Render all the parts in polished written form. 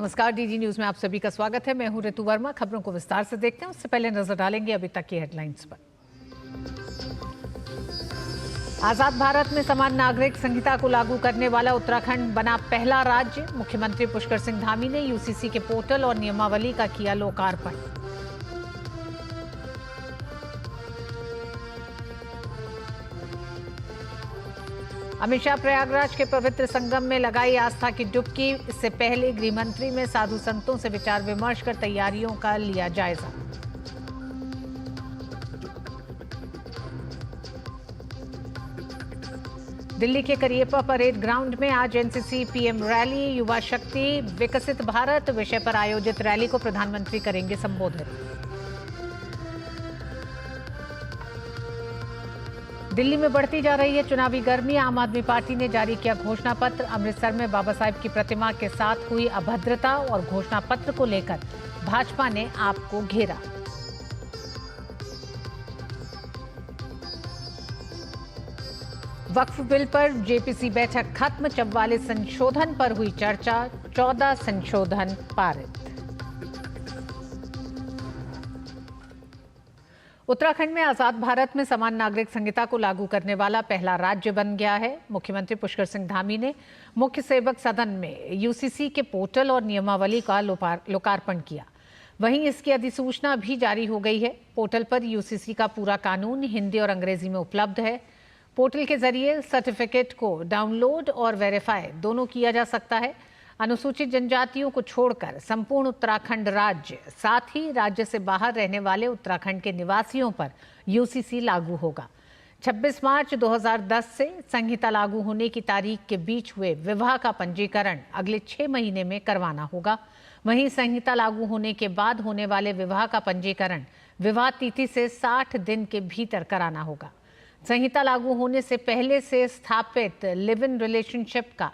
नमस्कार, DD news में आप सभी का स्वागत है। मैं हूं ऋतु वर्मा। खबरों को विस्तार से देखते हैं, उससे पहले नजर डालेंगे अभी तक की हेडलाइंस पर। आजाद भारत में समान नागरिक संहिता को लागू करने वाला उत्तराखंड बना पहला राज्य। मुख्यमंत्री पुष्कर सिंह धामी ने यूसीसी के पोर्टल और नियमावली का किया लोकार्पण। अमित शाह प्रयागराज के पवित्र संगम में लगाई आस्था की डुबकी। इससे पहले गृह मंत्री में साधु संतों से विचार विमर्श कर तैयारियों का लिया जायजा। दिल्ली के करियप्पा परेड ग्राउंड में आज एनसीसी पीएम रैली, युवा शक्ति विकसित भारत विषय पर आयोजित रैली को प्रधानमंत्री करेंगे संबोधित। दिल्ली में बढ़ती जा रही है चुनावी गर्मी। आम आदमी पार्टी ने जारी किया घोषणा पत्र। अमृतसर में बाबा साहब की प्रतिमा के साथ हुई अभद्रता और घोषणा पत्र को लेकर भाजपा ने आप को घेरा। वक्फ बिल पर जेपीसी बैठक खत्म। 44 संशोधन पर हुई चर्चा। 14 संशोधन पारित। उत्तराखंड में आजाद भारत में समान नागरिक संहिता को लागू करने वाला पहला राज्य बन गया है। मुख्यमंत्री पुष्कर सिंह धामी ने मुख्य सेवक सदन में यूसीसी के पोर्टल और नियमावली का लोकार्पण किया। वहीं इसकी अधिसूचना भी जारी हो गई है। पोर्टल पर यूसीसी का पूरा कानून हिंदी और अंग्रेजी में उपलब्ध है। पोर्टल के जरिए सर्टिफिकेट को डाउनलोड और वेरीफाई दोनों किया जा सकता है। अनुसूचित जनजातियों को छोड़कर संपूर्ण उत्तराखंड राज्य, साथ ही राज्य से बाहर रहने वाले उत्तराखंड के निवासियों पर यूसीसी लागू होगा। 26 मार्च 2010 से संहिता लागू होने की तारीख के बीच हुए विवाह का पंजीकरण अगले 6 महीने में करवाना होगा। वहीं संहिता लागू होने के बाद होने वाले विवाह का पंजीकरण विवाह तिथि से 60 दिन के भीतर कराना होगा। संहिता लागू होने से पहले से स्थापित लिव इन रिलेशनशिप का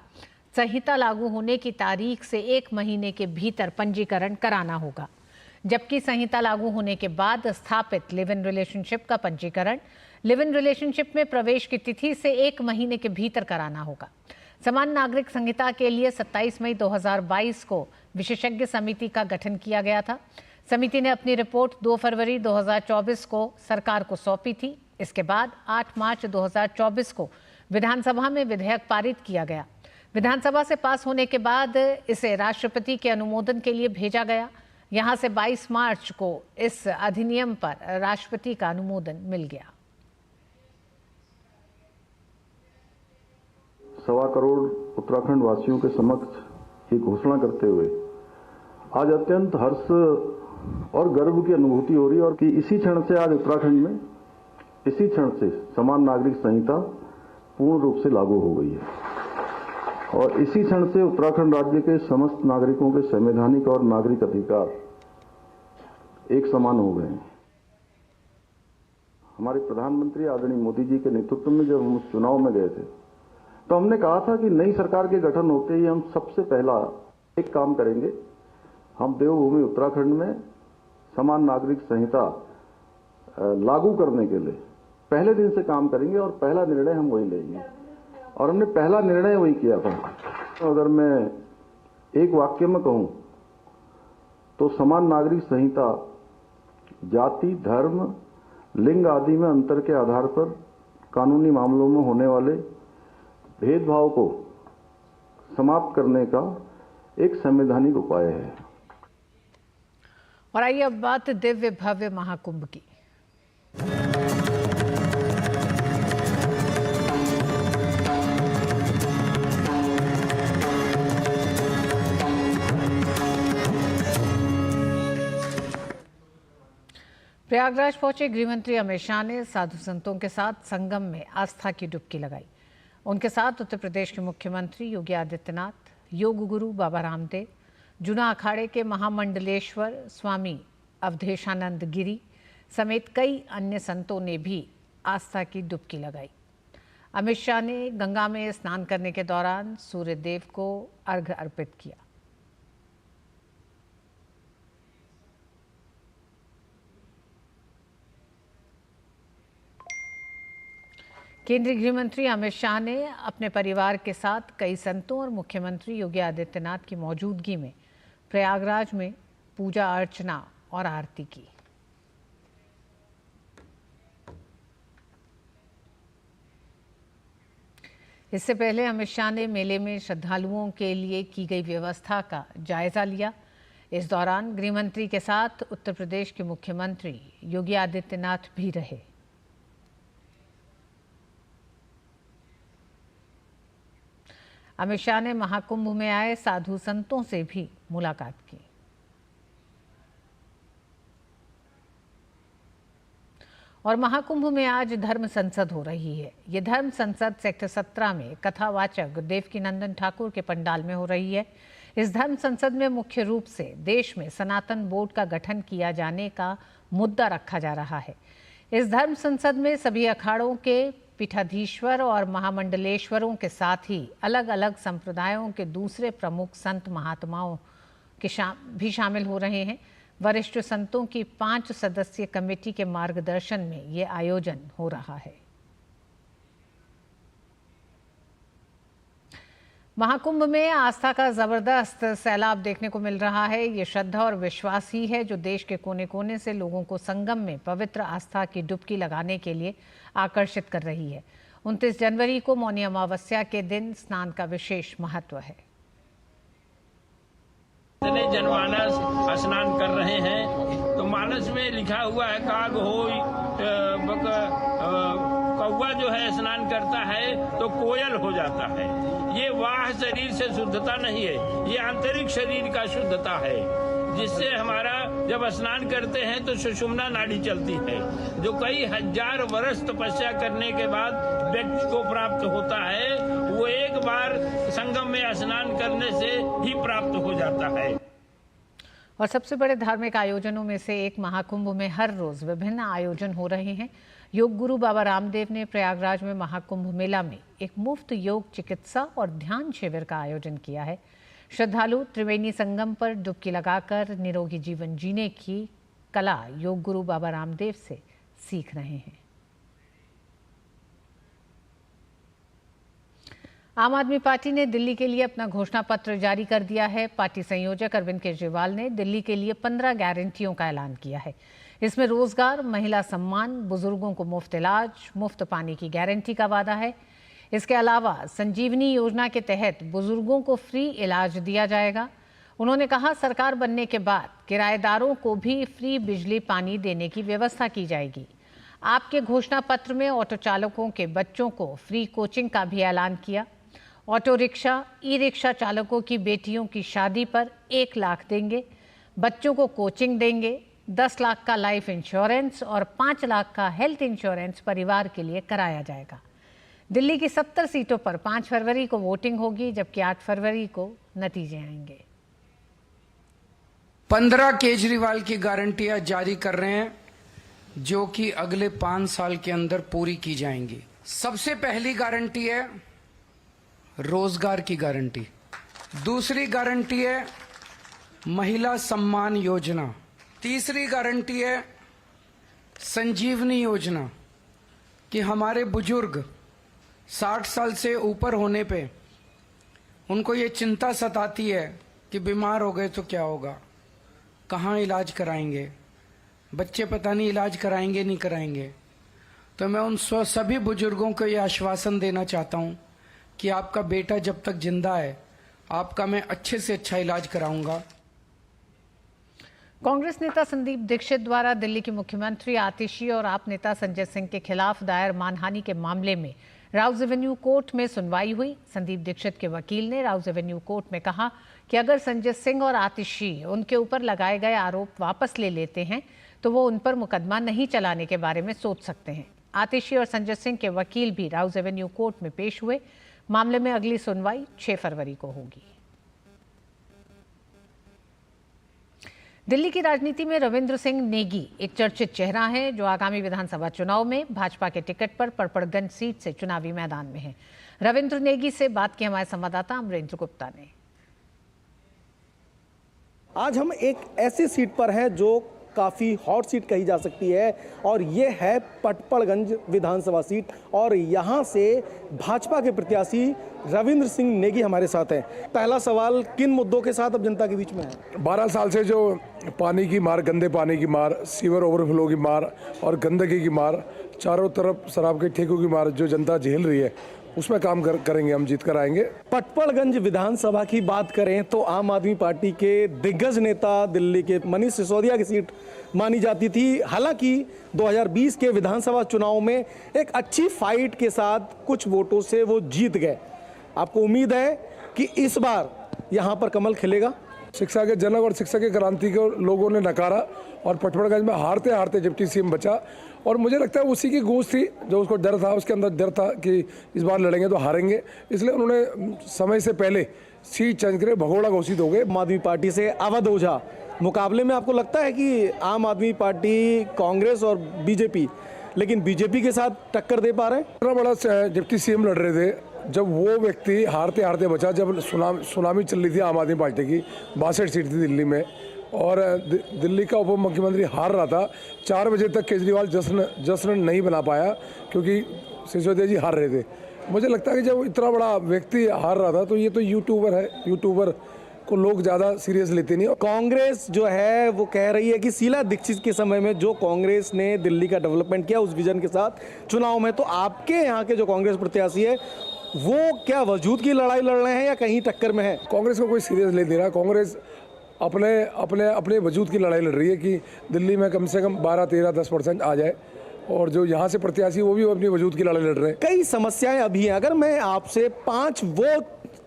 संहिता लागू होने की तारीख से 1 महीने के भीतर पंजीकरण कराना होगा, जबकि संहिता लागू होने के बाद स्थापित लिव इन रिलेशनशिप का पंजीकरण लिव इन रिलेशनशिप में प्रवेश की तिथि से 1 महीने के भीतर कराना होगा। समान नागरिक संहिता के लिए 27 मई 2022 को विशेषज्ञ समिति का गठन किया गया था। समिति ने अपनी रिपोर्ट 2 फरवरी 2024 को सरकार को सौंपी थी। इसके बाद 8 मार्च 2024 को विधानसभा में विधेयक पारित किया गया। विधानसभा से पास होने के बाद इसे राष्ट्रपति के अनुमोदन के लिए भेजा गया। यहां से 22 मार्च को इस अधिनियम पर राष्ट्रपति का अनुमोदन मिल गया। 1.25 करोड़ उत्तराखंड वासियों के समक्ष ये घोषणा करते हुए आज अत्यंत हर्ष और गर्व की अनुभूति हो रही है, और कि इसी क्षण से आज उत्तराखंड में इसी क्षण से समान नागरिक संहिता पूर्ण रूप से लागू हो गई है, और इसी क्षण से उत्तराखंड राज्य के समस्त नागरिकों के संवैधानिक और नागरिक अधिकार एक समान हो गए हैं। हमारे प्रधानमंत्री आदरणीय मोदी जी के नेतृत्व में जब हम उस चुनाव में गए थे, तो हमने कहा था कि नई सरकार के गठन होते ही हम सबसे पहला एक काम करेंगे, हम देवभूमि उत्तराखंड में समान नागरिक संहिता लागू करने के लिए पहले दिन से काम करेंगे और पहला निर्णय हम वही लेंगे, और हमने पहला निर्णय वही किया था। अगर मैं एक वाक्य में कहूं तो समान नागरिक संहिता जाति, धर्म, लिंग आदि में अंतर के आधार पर कानूनी मामलों में होने वाले भेदभाव को समाप्त करने का एक संवैधानिक उपाय है। और आइए अब बात दिव्य भव्य महाकुंभ की। प्रयागराज पहुंचे गृहमंत्री अमित शाह ने साधु संतों के साथ संगम में आस्था की डुबकी लगाई। उनके साथ उत्तर प्रदेश के मुख्यमंत्री योगी आदित्यनाथ, योग गुरु बाबा रामदेव, जूना अखाड़े के महामंडलेश्वर स्वामी अवधेशानंद गिरी समेत कई अन्य संतों ने भी आस्था की डुबकी लगाई। अमित शाह ने गंगा में स्नान करने के दौरान सूर्य देव को अर्घ्य अर्पित किया। केंद्रीय गृह मंत्री अमित शाह ने अपने परिवार के साथ कई संतों और मुख्यमंत्री योगी आदित्यनाथ की मौजूदगी में प्रयागराज में पूजा अर्चना और आरती की। इससे पहले अमित शाह ने मेले में श्रद्धालुओं के लिए की गई व्यवस्था का जायजा लिया। इस दौरान गृह मंत्री के साथ उत्तर प्रदेश के मुख्यमंत्री योगी आदित्यनाथ भी रहे। अमित शाह ने महाकुंभ में आए साधु संतों से भी मुलाकात की। और महाकुंभ में आज धर्म संसद हो रही है। ये धर्म संसद सेक्टर 17 में कथावाचक देवकीनंदन ठाकुर के पंडाल में हो रही है। इस धर्म संसद में मुख्य रूप से देश में सनातन बोर्ड का गठन किया जाने का मुद्दा रखा जा रहा है। इस धर्म संसद में सभी अखाड़ों के पीठाधीश्वर और महामंडलेश्वरों के साथ ही अलग अलग संप्रदायों के दूसरे प्रमुख संत महात्माओं के भी शामिल हो रहे हैं। वरिष्ठ संतों की 5 सदस्यीय कमेटी के मार्गदर्शन में ये आयोजन हो रहा है। महाकुंभ में आस्था का जबरदस्त सैलाब देखने को मिल रहा है। ये श्रद्धा और विश्वास ही है जो देश के कोने कोने से लोगों को संगम में पवित्र आस्था की डुबकी लगाने के लिए आकर्षित कर रही है। 29 जनवरी को मौनी अमावस्या के दिन स्नान का विशेष महत्व है। इतने जनमानस स्नान कर रहे हैं तो मानस में लिखा हुआ है काग होई कौवा जो है स्नान करता है तो कोयल हो जाता है। ये वाह शरीर से शुद्धता नहीं है, ये आंतरिक शरीर का शुद्धता है, जिससे हमारा जब स्नान करते हैं तो सुषुम्ना नाड़ी चलती है, जो कई हजार वर्ष तपस्या करने के बाद व्यक्ति को प्राप्त होता है। वो एक बार संगम में स्नान करने से ही प्राप्त हो जाता है। और सबसे बड़े धार्मिक आयोजनों में से एक महाकुंभ में हर रोज विभिन्न आयोजन हो रहे हैं। योग गुरु बाबा रामदेव ने प्रयागराज में महाकुंभ मेला में एक मुफ्त योग चिकित्सा और ध्यान शिविर का आयोजन किया है। श्रद्धालु त्रिवेणी संगम पर डुबकी लगाकर निरोगी जीवन जीने की कला योग गुरु बाबा रामदेव से सीख रहे हैं। आम आदमी पार्टी ने दिल्ली के लिए अपना घोषणा पत्र जारी कर दिया है। पार्टी संयोजक अरविंद केजरीवाल ने दिल्ली के लिए 15 गारंटियों का ऐलान किया है। इसमें रोजगार, महिला सम्मान, बुजुर्गों को मुफ्त इलाज, मुफ्त पानी की गारंटी का वादा है। इसके अलावा संजीवनी योजना के तहत बुजुर्गों को फ्री इलाज दिया जाएगा। उन्होंने कहा, सरकार बनने के बाद किराएदारों को भी फ्री बिजली पानी देने की व्यवस्था की जाएगी। आपके घोषणा पत्र में ऑटो चालकों के बच्चों को फ्री कोचिंग का भी ऐलान किया। ऑटो रिक्शा, ई रिक्शा चालकों की बेटियों की शादी पर 1 लाख देंगे, बच्चों को कोचिंग देंगे, 10 लाख का लाइफ इंश्योरेंस और 5 लाख का हेल्थ इंश्योरेंस परिवार के लिए कराया जाएगा। दिल्ली की 70 सीटों पर 5 फरवरी को वोटिंग होगी, जबकि 8 फरवरी को नतीजे आएंगे। 15 केजरीवाल की गारंटियां जारी कर रहे हैं, जो कि अगले 5 साल के अंदर पूरी की जाएंगी। सबसे पहली गारंटी है रोजगार की गारंटी। दूसरी गारंटी है महिला सम्मान योजना। तीसरी गारंटी है संजीवनी योजना कि हमारे बुजुर्ग 60 साल से ऊपर होने पे उनको ये चिंता सताती है कि बीमार हो गए तो क्या होगा, कहाँ इलाज कराएंगे, बच्चे पता नहीं इलाज कराएंगे नहीं कराएंगे। तो मैं उन सभी बुजुर्गों को ये आश्वासन देना चाहता हूँ कि आपका बेटा जब तक जिंदा है आपका मैं अच्छे से अच्छा इलाज कराऊंगा। कांग्रेस नेता संदीप दीक्षित द्वारा दिल्ली के मुख्यमंत्री आतिशी और आप नेता संजय सिंह के खिलाफ दायर मानहानि के मामले में राउज एवेन्यू कोर्ट में सुनवाई हुई। संदीप दीक्षित के वकील ने राउज एवेन्यू कोर्ट में कहा कि अगर संजय सिंह और आतिशी उनके ऊपर लगाए गए आरोप वापस ले लेते हैं तो वो उन पर मुकदमा नहीं चलाने के बारे में सोच सकते हैं। आतिशी और संजय सिंह के वकील भी राउज एवेन्यू कोर्ट में पेश हुए। मामले में अगली सुनवाई 6 फरवरी को होगी। दिल्ली की राजनीति में रविंद्र सिंह नेगी एक चर्चित चेहरा है, जो आगामी विधानसभा चुनाव में भाजपा के टिकट पर पड़पड़गंज सीट से चुनावी मैदान में हैं। रविंद्र नेगी से बात की हमारे संवाददाता अमरेंद्र गुप्ता ने। आज हम एक ऐसी सीट पर हैं जो काफ़ी हॉट सीट कही जा सकती है और ये है पटपड़गंज विधानसभा सीट और यहाँ से भाजपा के प्रत्याशी रविंद्र सिंह नेगी हमारे साथ हैं। पहला सवाल, किन मुद्दों के साथ अब जनता के बीच में है? 12 साल से जो पानी की मार, गंदे पानी की मार, सीवर ओवरफ्लो की मार और गंदगी की मार, चारों तरफ शराब के ठेकों की मार जो जनता झेल रही है, उसमें काम करेंगे, हम जीत कर आएंगे। पटपड़गंज विधानसभा की बात करें तो आम आदमी पार्टी के दिग्गज नेता दिल्ली के मनीष सिसोदिया की सीट मानी जाती थी। हालांकि 2020 के विधानसभा चुनाव में एक अच्छी फाइट के साथ कुछ वोटों से वो जीत गए। आपको उम्मीद है कि इस बार यहाँ पर कमल खिलेगा? शिक्षा के जनक और शिक्षा के क्रांति को लोगों ने नकारा और पटपड़गंज में हारते हारते डिप्टी सीएम बचा और मुझे लगता है उसी की गूंज थी, जो उसको डर था, उसके अंदर डर था कि इस बार लड़ेंगे तो हारेंगे, इसलिए उन्होंने समय से पहले सीट चेंज करे भगोड़ा घोषित हो गए। आम आदमी पार्टी से अवध ओझा मुकाबले में आपको लगता है कि आम आदमी पार्टी, कांग्रेस और बीजेपी, लेकिन बीजेपी के साथ टक्कर दे पा रहे हैं? इतना बड़ा डिप्टी सीएम लड़ रहे थे, जब वो व्यक्ति हारते हारते बचा, जब सुनामी चल रही थी आम आदमी पार्टी की, 62 सीट थी दिल्ली में और दिल्ली का उप मुख्यमंत्री हार रहा था, 4 बजे तक केजरीवाल जश्न नहीं बना पाया क्योंकि सिसोदिया जी हार रहे थे। मुझे लगता है कि जब इतना बड़ा व्यक्ति हार रहा था तो ये तो यूट्यूबर है, यूट्यूबर को लोग ज़्यादा सीरियस लेते नहीं। कांग्रेस जो है वो कह रही है कि शीला दीक्षित के समय में जो कांग्रेस ने दिल्ली का डेवलपमेंट किया उस विजन के साथ चुनाव में, तो आपके यहाँ के जो कांग्रेस प्रत्याशी है वो क्या वजूद की लड़ाई लड़ रहे हैं या कहीं टक्कर में है? कांग्रेस को कोई सीरियस ले दे रहा। कांग्रेस अपने वजूद की लड़ाई लड़ रही है कि दिल्ली में कम से कम 12-13-10% आ जाए और जो यहाँ से प्रत्याशी वो भी अपनी वजूद की लड़ाई लड़ रहे हैं। कई समस्याएं अभी हैं। अगर मैं आपसे 5 वो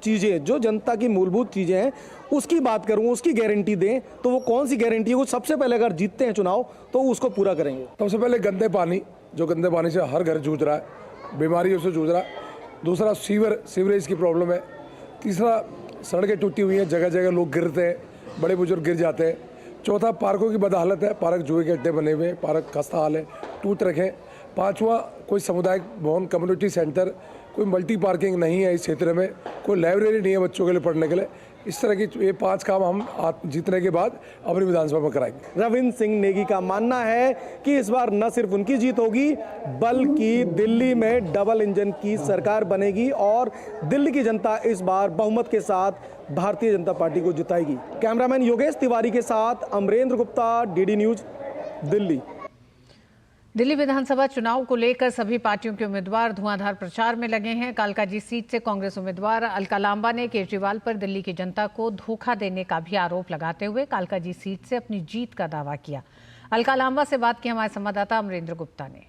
चीज़ें जो जनता की मूलभूत चीज़ें हैं उसकी बात करूं, उसकी गारंटी दें, तो वो कौन सी गारंटी है? वो सबसे पहले अगर जीतते हैं चुनाव तो उसको पूरा करेंगे। सबसे पहले गंदे पानी, जो गंदे पानी से हर घर जूझ रहा है, बीमारियों से जूझ रहा है। दूसरा सीवरेज की प्रॉब्लम है। तीसरा सड़कें टूटी हुई हैं, जगह जगह लोग गिरते हैं, बड़े बुजुर्ग गिर जाते हैं। चौथा पार्कों की बदहालत है, पार्क जुए के अड्डे बने हुए हैं, पार्क खस्ता हाल है, टूट रखे। पांचवा, कोई सामुदायिक भवन, कम्युनिटी सेंटर, कोई मल्टी पार्किंग नहीं है इस क्षेत्र में, कोई लाइब्रेरी नहीं है बच्चों के लिए पढ़ने के लिए। इस तरह की ये 5 काम हम जीतने के बाद अपनी विधानसभा में कराएंगे। रविंद्र सिंह नेगी का मानना है कि इस बार न सिर्फ उनकी जीत होगी बल्कि दिल्ली में डबल इंजन की सरकार बनेगी और दिल्ली की जनता इस बार बहुमत के साथ भारतीय जनता पार्टी को जिताएगी। कैमरामैन योगेश तिवारी के साथ अमरेंद्र गुप्ता, डीडी न्यूज, दिल्ली। दिल्ली विधानसभा चुनाव को लेकर सभी पार्टियों के उम्मीदवार धुआंधार प्रचार में लगे हैं। कालकाजी सीट से कांग्रेस उम्मीदवार अलका लांबा ने केजरीवाल पर दिल्ली की जनता को धोखा देने का भी आरोप लगाते हुए कालकाजी सीट से अपनी जीत का दावा किया। अलका लांबा से बात की हमारे संवाददाता अमरेंद्र गुप्ता ने।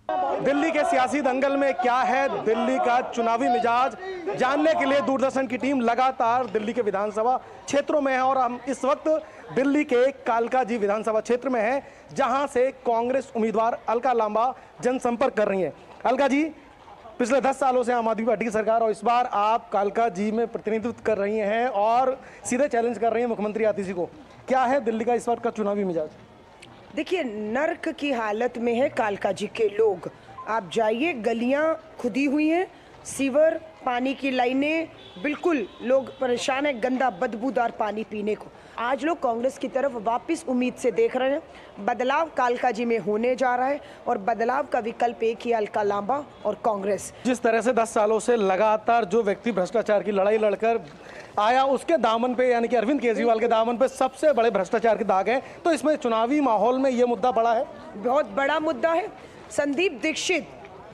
दिल्ली के सियासी दंगल में क्या है दिल्ली का चुनावी मिजाज, जानने के लिए दूरदर्शन की टीम लगातार दिल्ली के विधानसभा क्षेत्रों में है और हम इस वक्त दिल्ली के कालकाजी विधानसभा क्षेत्र में हैं, जहां से कांग्रेस उम्मीदवार अलका लांबा जनसंपर्क कर रही हैं। अलका जी, पिछले 10 सालों से आम आदमी पार्टी की सरकार और इस बार आप कालकाजी में प्रतिनिधित्व कर रही हैं और सीधे चैलेंज कर रही हैं मुख्यमंत्री आतिशी को। क्या है दिल्ली का इस बार का चुनावी मिजाज? देखिए, नर्क की हालत में है कालकाजी के लोग। आप जाइए, गलियां खुदी हुई हैं, सीवर, पानी की लाइनें, बिल्कुल लोग परेशान हैं गंदा बदबूदार पानी पीने को। आज लोग कांग्रेस की तरफ वापस उम्मीद से देख रहे हैं। बदलाव कालकाजी में होने जा रहा है और बदलाव का विकल्प एक ही, अलका लांबा और कांग्रेस। जिस तरह से 10 सालों से लगातार जो व्यक्ति भ्रष्टाचार की लड़ाई लड़कर आया उसके दामन पे, यानी कि अरविंद केजरीवाल के दामन पे सबसे बड़े भ्रष्टाचार के दाग हैं, तो इसमें चुनावी माहौल में ये मुद्दा बड़ा है, बहुत बड़ा मुद्दा है। संदीप दीक्षित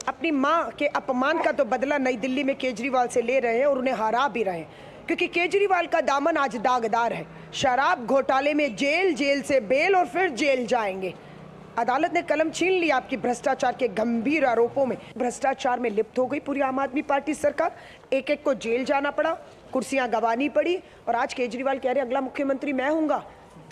अपनी मां के अपमान का तो बदला नई दिल्ली में केजरीवाल से ले रहे हैं और उन्हें हरा भी रहे हैं, क्योंकि केजरीवाल का दामन आज दागदार है। शराब घोटाले में जेल, जेल से बेल और फिर जेल जाएंगे। अदालत ने कलम छीन लिया आपकी भ्रष्टाचार के गंभीर आरोपों में। भ्रष्टाचार में लिप्त हो गई पूरी आम आदमी पार्टी सरकार, एक एक को जेल जाना पड़ा, कुर्सियां गंवानी पड़ी और आज केजरीवाल कह रहे अगला मुख्यमंत्री मैं हूंगा।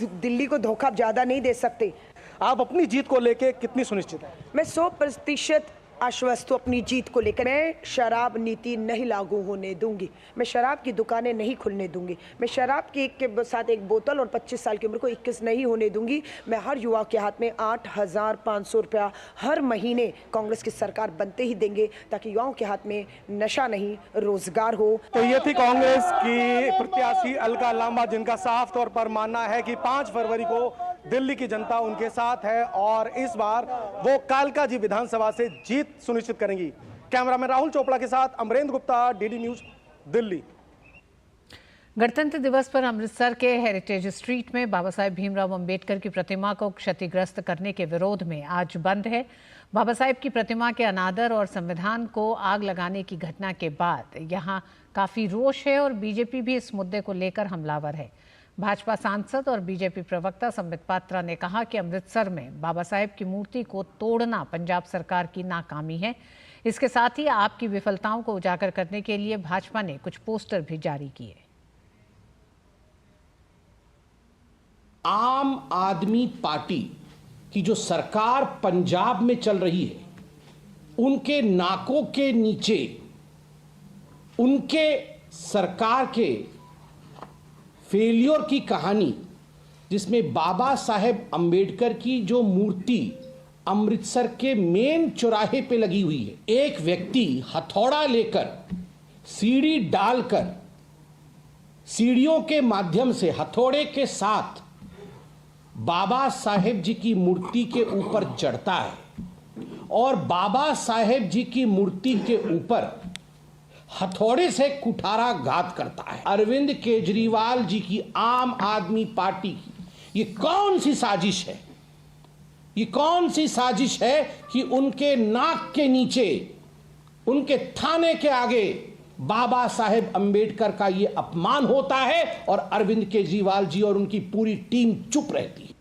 दिल्ली को धोखा ज्यादा नहीं दे सकते। आप अपनी जीत को लेकर कितनी सुनिश्चित है? मैं 100% आश्वस्त हूं अपनी जीत को लेकर। मैं शराब नीति नहीं लागू होने दूंगी, मैं शराब की दुकानें नहीं खुलने दूंगी, मैं शराब की एक के साथ एक बोतल और 25 साल की उम्र को 21 नहीं होने दूंगी। मैं हर युवा के हाथ में 8,500 रुपया हर महीने कांग्रेस की सरकार बनते ही देंगे, ताकि युवाओं के हाथ में नशा नहीं रोजगार हो। तो ये थी कांग्रेस की प्रत्याशी अलका लांबा, जिनका साफ तौर पर मानना है कि 5 फरवरी को दिल्ली की जनता उनके साथ है और इस बार वो कालका जी विधानसभा से जीत सुनिश्चित करेंगी। कैमरामैन राहुल चोपड़ा के साथ अमरेंद्र गुप्ता, डीडी न्यूज, दिल्ली। गणतंत्र दिवस पर अमृतसर के हेरिटेज स्ट्रीट में बाबा साहेब भीमराव अंबेडकर की प्रतिमा को क्षतिग्रस्त करने के विरोध में आज बंद है। बाबा साहेब की प्रतिमा के अनादर और संविधान को आग लगाने की घटना के बाद यहां काफी रोष है और बीजेपी भी इस मुद्दे को लेकर हमलावर है। भाजपा सांसद और बीजेपी प्रवक्ता संबित पात्रा ने कहा कि अमृतसर में बाबा साहेब की मूर्ति को तोड़ना पंजाब सरकार की नाकामी है। इसके साथ ही आपकी विफलताओं को उजागर करने के लिए भाजपा ने कुछ पोस्टर भी जारी किए। आम आदमी पार्टी की जो सरकार पंजाब में चल रही है, उनके नाकों के नीचे उनके सरकार के फेलियर की कहानी, जिसमें बाबा साहेब अंबेडकर की जो मूर्ति अमृतसर के मेन चौराहे पे लगी हुई है, एक व्यक्ति हथौड़ा लेकर सीढ़ी डालकर सीढ़ियों के माध्यम से हथौड़े के साथ बाबा साहेब जी की मूर्ति के ऊपर चढ़ता है और बाबा साहेब जी की मूर्ति के ऊपर हथौड़े से कुठाराघात करता है। अरविंद केजरीवाल जी की आम आदमी पार्टी की ये कौन सी साजिश है? ये कौन सी साजिश है कि उनके नाक के नीचे, उनके थाने के आगे बाबा साहेब अंबेडकर का ये अपमान होता है और अरविंद केजरीवाल जी और उनकी पूरी टीम चुप रहती है।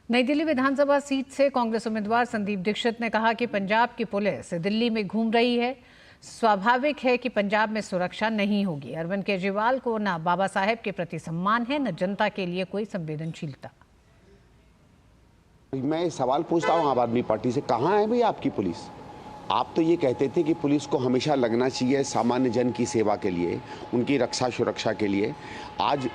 नई दिल्ली विधानसभा सीट से कांग्रेस उम्मीदवार संदीप दीक्षित ने कहा कि पंजाब की पुलिस दिल्ली में घूम रही है। स्वाभाविक है कि पंजाब में सुरक्षा नहीं होगी। अरविंद केजरीवाल को न बाबा साहेब के प्रति सम्मान है, न जनता के लिए कोई संवेदनशीलता। मैं सवाल पूछता हूँ आम आदमी पार्टी से, कहाँ है भाई आपकी पुलिस? आप तो ये कहते थे कि पुलिस को हमेशा लगना चाहिए सामान्य जन की सेवा के लिए, उनकी रक्षा सुरक्षा के लिए। आज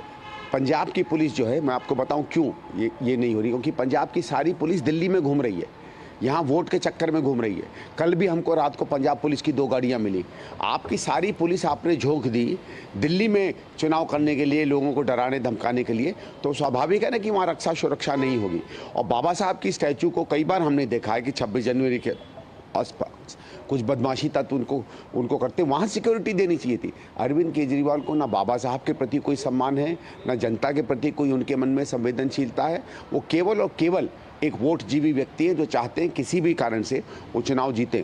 पंजाब की पुलिस जो है, मैं आपको बताऊं क्यों ये नहीं हो रही, क्योंकि पंजाब की सारी पुलिस दिल्ली में घूम रही है, यहाँ वोट के चक्कर में घूम रही है। कल भी हमको रात को पंजाब पुलिस की 2 गाड़ियाँ मिली। आपकी सारी पुलिस आपने झोंक दी दिल्ली में चुनाव करने के लिए, लोगों को डराने धमकाने के लिए, तो स्वाभाविक है ना कि वहाँ रक्षा सुरक्षा नहीं होगी। और बाबा साहब की स्टैचू को कई बार हमने देखा है कि 26 जनवरी के आसपास कुछ बदमाशी तत्व उनको करते, वहाँ सिक्योरिटी देनी चाहिए थी। अरविंद केजरीवाल को ना बाबा साहब के प्रति कोई सम्मान है, ना जनता के प्रति कोई उनके मन में संवेदनशीलता है। वो केवल और केवल एक वोट जीवी व्यक्ति है जो चाहते हैं किसी भी कारण से वो चुनाव जीते।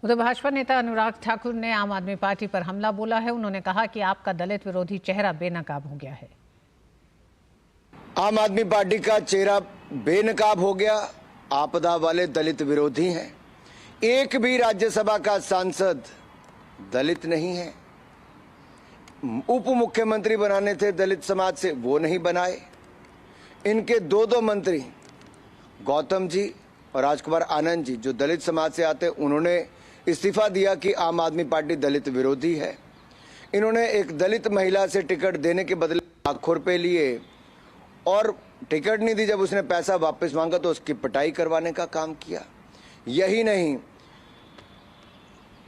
उधर भाजपा नेता अनुराग ठाकुर ने आम आदमी पार्टी पर हमला बोला है। उन्होंने कहा कि आपका दलित विरोधी चेहरा बेनकाब हो गया है। आम आदमी पार्टी का चेहरा बेनकाब हो गया। आपदा वाले दलित विरोधी हैं। एक भी राज्यसभा का सांसद दलित नहीं है। उप मुख्यमंत्री बनाने थे दलित समाज से, वो नहीं बनाए। इनके 2 मंत्री गौतम जी और राजकुमार आनंद जी जो दलित समाज से आते, उन्होंने इस्तीफा दिया कि आम आदमी पार्टी दलित विरोधी है। इन्होंने एक दलित महिला से टिकट देने के बदले लाखों रुपए लिए और टिकट नहीं दी। जब उसने पैसा वापस मांगा तो उसकी पिटाई करवाने का काम किया। यही नहीं,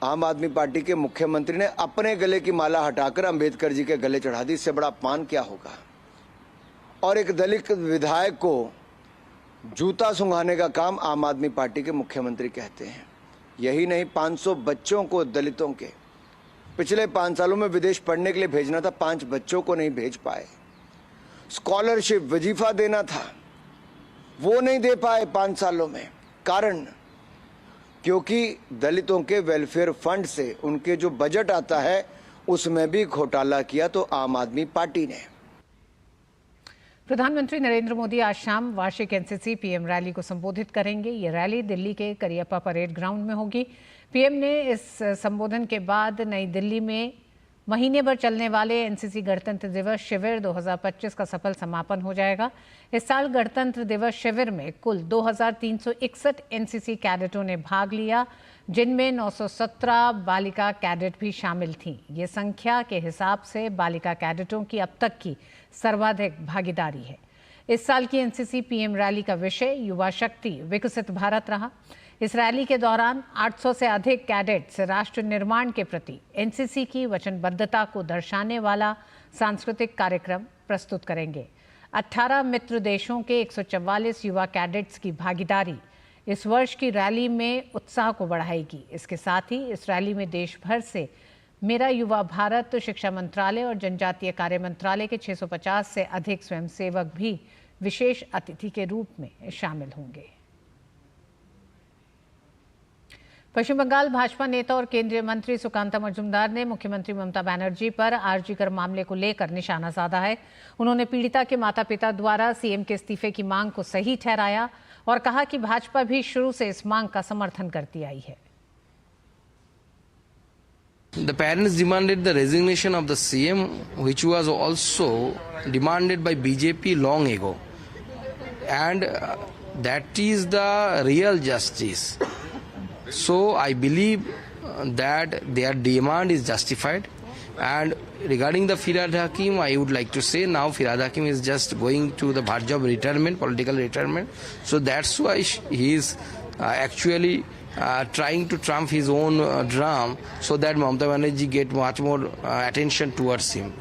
आम आदमी पार्टी के मुख्यमंत्री ने अपने गले की माला हटाकर अंबेडकर जी के गले चढ़ा दी। इससे बड़ा अपमान क्या होगा? और एक दलित विधायक को जूता सुंघाने का काम आम आदमी पार्टी के मुख्यमंत्री कहते हैं। यही नहीं, 500 बच्चों को दलितों के पिछले 5 सालों में विदेश पढ़ने के लिए भेजना था, 5 बच्चों को नहीं भेज पाए। स्कॉलरशिप वजीफा देना था, वो नहीं दे पाए 5 सालों में। कारण क्योंकि दलितों के वेलफेयर फंड से उनके जो बजट आता है उसमें भी घोटाला किया तो आम आदमी पार्टी ने। प्रधानमंत्री नरेंद्र मोदी आज शाम वार्षिक एनसीसी पीएम रैली को संबोधित करेंगे। ये रैली दिल्ली के करियप्पा परेड ग्राउंड में होगी। पीएम ने इस संबोधन के बाद नई दिल्ली में महीने भर चलने वाले एनसीसी गणतंत्र दिवस शिविर 2025 का सफल समापन हो जाएगा। इस साल गणतंत्र दिवस शिविर में कुल 2361 एनसीसी कैडेटों ने भाग लिया, जिनमें 917 बालिका कैडेट भी शामिल थीं। ये संख्या के हिसाब से बालिका कैडेटों की अब तक की सर्वाधिक भागीदारी है। इस साल की एनसीसी पीएम रैली का विषय युवा शक्ति विकसित भारत रहा। इस रैली के दौरान 800 से अधिक कैडेट्स राष्ट्र निर्माण के प्रति एनसीसी की वचनबद्धता को दर्शाने वाला सांस्कृतिक कार्यक्रम प्रस्तुत करेंगे। 18 मित्र देशों के 144 युवा कैडेट्स की भागीदारी इस वर्ष की रैली में उत्साह को बढ़ाएगी। इसके साथ ही इस रैली में देश भर से मेरा युवा भारत, शिक्षा मंत्रालय और जनजातीय कार्य मंत्रालय के 650 से अधिक स्वयंसेवक भी विशेष अतिथि के रूप में शामिल होंगे। पश्चिम बंगाल भाजपा नेता और केंद्रीय मंत्री सुकांता मजूमदार ने मुख्यमंत्री ममता बनर्जी पर आरजी कर मामले को लेकर निशाना साधा है। उन्होंने पीड़िता के माता पिता द्वारा सीएम के इस्तीफे की मांग को सही ठहराया और कहा कि भाजपा भी शुरू से इस मांग का समर्थन करती आई है। The parents demanded the resignation of the CM, which was also demanded by BJP long ago, and that is the real justice. So I believe that their demand is justified. And regarding the Firhad Hakim, I would like to say now Firhad Hakim is just going to the Bharjab retirement, political retirement. So that's why he is actually trying to trump his own drum so that Mamata Banerjee get much more attention towards him.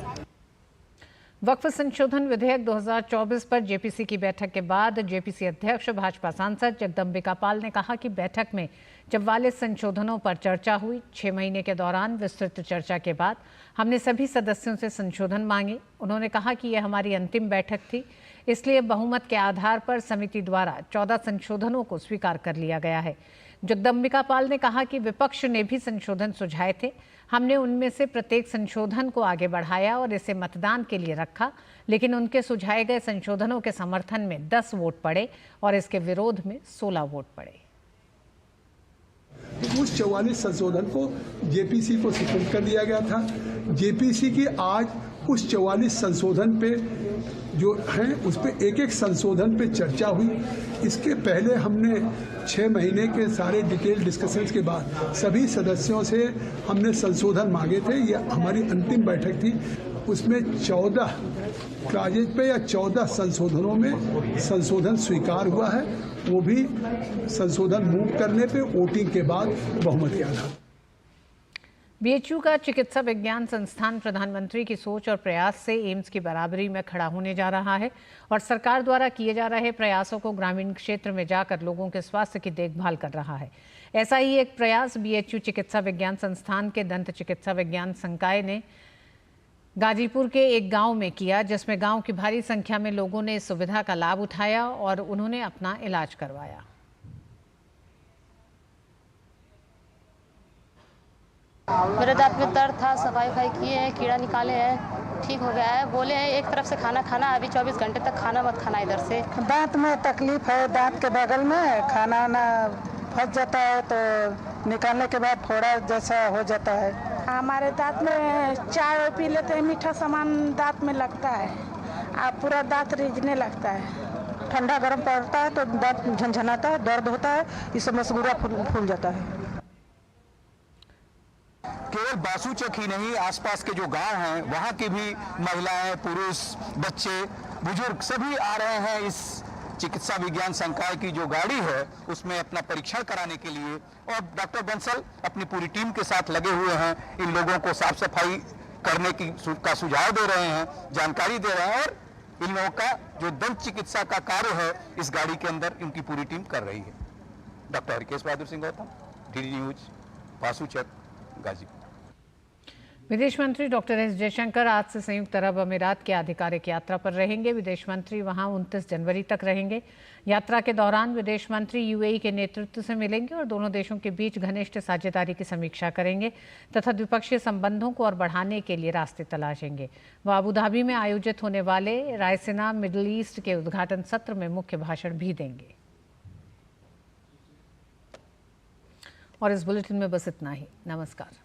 वक्फ संशोधन विधेयक 2024 पर JPC की बैठक के बाद JPC अध्यक्ष भाजपा सांसद जगदम्बिका पाल ने कहा कि बैठक में 44 संशोधनों पर चर्चा हुई। 6 महीने के दौरान विस्तृत चर्चा के बाद हमने सभी सदस्यों से संशोधन मांगे। उन्होंने कहा कि यह हमारी अंतिम बैठक थी, इसलिए बहुमत के आधार पर समिति द्वारा 14 संशोधनों को स्वीकार कर लिया गया है। जगदम्बिका पाल ने कहा कि विपक्ष ने भी संशोधन सुझाए थे, हमने उनमें से प्रत्येक संशोधन को आगे बढ़ाया और इसे मतदान के लिए रखा, लेकिन उनके सुझाए गए संशोधनों के समर्थन में 10 वोट पड़े और इसके विरोध में 16 वोट पड़े। उस 44 संशोधन को जेपीसी को सुपुर्द कर दिया गया था। जेपीसी की आज उस 44 संशोधन पे जो हैं उस पे एक एक संशोधन पे चर्चा हुई। इसके पहले हमने 6 महीने के सारे डिटेल डिस्कशंस के बाद सभी सदस्यों से हमने संशोधन मांगे थे। ये हमारी अंतिम बैठक थी। उसमें 14 क्लाजेज पे या 14 संशोधनों में संशोधन स्वीकार हुआ है। वो भी संशोधन मूव करने पे वोटिंग के बाद बहुमत के आधार। बीएचयू का चिकित्सा विज्ञान संस्थान प्रधानमंत्री की सोच और प्रयास से एम्स की बराबरी में खड़ा होने जा रहा है और सरकार द्वारा किए जा रहे प्रयासों को ग्रामीण क्षेत्र में जाकर लोगों के स्वास्थ्य की देखभाल कर रहा है। ऐसा ही एक प्रयास बीएचयू चिकित्सा विज्ञान संस्थान के दंत चिकित्सा विज्ञान संकाय ने गाजीपुर के एक गांव में किया, जिसमें गांव की भारी संख्या में लोगों ने इस सुविधा का लाभ उठाया और उन्होंने अपना इलाज करवाया। मेरे दांत में दर्द था, सफाई किए हैं, कीड़ा निकाले हैं, ठीक हो गया है। बोले हैं एक तरफ से खाना खाना, अभी 24 घंटे तक खाना मत खाना इधर से। दांत में तकलीफ है, दांत के बगल में खाना वाना फंस जाता है तो निकालने के बाद फोड़ा जैसा हो जाता है। हमारे दांत में चाय पी लेते हैं, मीठा सामान दांत में लगता है, अब पूरा दांत रिझने लगता है। ठंडा गर्म पड़ता है तो दांत झनझनाता है, दर्द होता है, इससे मसूड़ा फूल जाता है। केवल बासुचक ही नहीं, आसपास के जो गांव हैं वहां की भी महिलाएं, पुरुष, बच्चे, बुजुर्ग सभी आ रहे हैं इस चिकित्सा विज्ञान संकाय की जो गाड़ी है उसमें अपना परीक्षण कराने के लिए। और डॉक्टर बंसल अपनी पूरी टीम के साथ लगे हुए हैं, इन लोगों को साफ सफाई करने का सुझाव दे रहे हैं, जानकारी दे रहे हैं और इन लोगों का जो दंत चिकित्सा का कार्य है इस गाड़ी के अंदर इनकी पूरी टीम कर रही है। Doctor Harkesh Bahadur Singh Gautam, DD news, बासुचक, Ghazipur. विदेश मंत्री डॉक्टर एस जयशंकर आज से संयुक्त अरब अमीरात की आधिकारिक यात्रा पर रहेंगे। विदेश मंत्री वहां 29 जनवरी तक रहेंगे। यात्रा के दौरान विदेश मंत्री यूएई के नेतृत्व से मिलेंगे और दोनों देशों के बीच घनिष्ठ साझेदारी की समीक्षा करेंगे तथा द्विपक्षीय संबंधों को और बढ़ाने के लिए रास्ते तलाशेंगे। वह अबू धाबी में आयोजित होने वाले रायसीना मिडल ईस्ट के उद्घाटन सत्र में मुख्य भाषण भी देंगे। और इस बुलेटिन में बस इतना ही। नमस्कार।